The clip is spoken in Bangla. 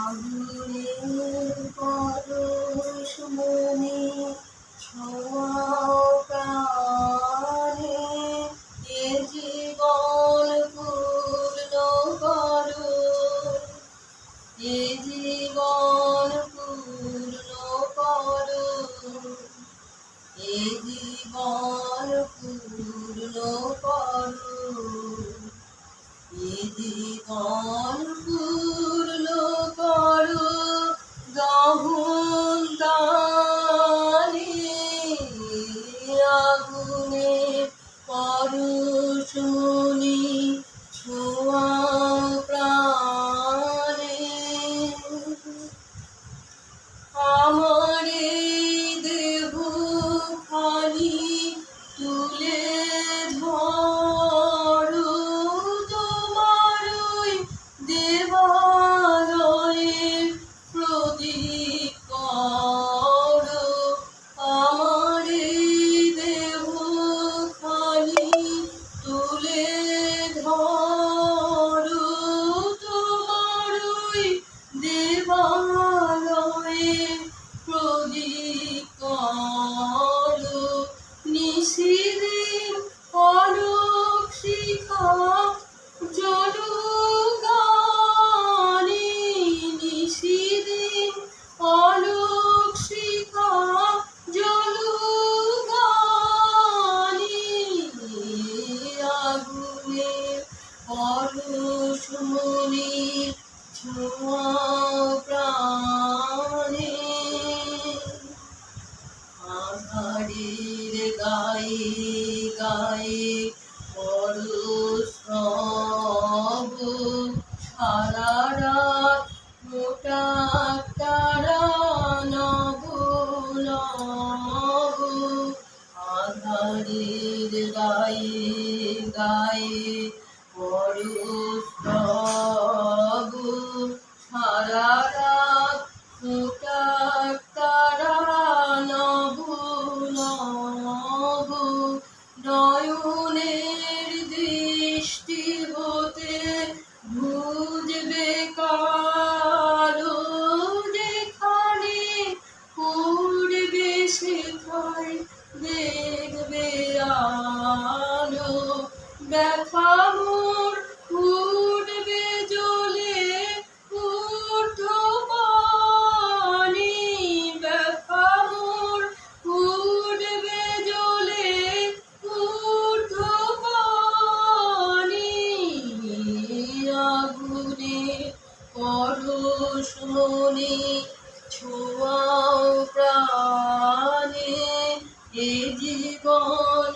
আগুনের পরশ মনে ছোঁয়াও প্রাণে, এ জীবন পূর্ণ করো, এ জীবন পূর্ণ করো, এ জীবন পূর্ণ করো, এ জীবন পূর্ণ করো। দহন দানে আগুনে পরশ মনে ছোঁয়াও প্রাণে, আমার এই দেহ খানি তুলে ধরো, তোমার ওই দেবালয়ে প্রদীপ করো। আমার এই দেহ খানি তুলে ধরো, তোমার ওই দেবালয়ে প্রদীপ করো। নিশিদিন আলোক শিখা জ্বলুক গানে, নিশিদিন আলোক শিখা জ্বলুক গানে, আগুনের পরশ মনে ছোঁয়াও প্রাণে। আঁধারের গায়ে গায়ে পরস্তব, সারা রাত মোটা তারা নব নব। আঁধারের গায়ে গায়ে পরস্তব, সারা রাত মোটা তারা নব নব। নয়নের দৃষ্টি হতে বুঝবে কালো, যেখানে পড়বে সেখানে দেখবে আলো। ব্যথা মোর উঠবে জ্বলে ঊর্ধ্বপানে, ব্যথা মোর উঠবে জ্বলে ঊর্ধ্বপানে, আগুনের পরশ মনে ছোঁয়াও প্রাণে, এ জীবন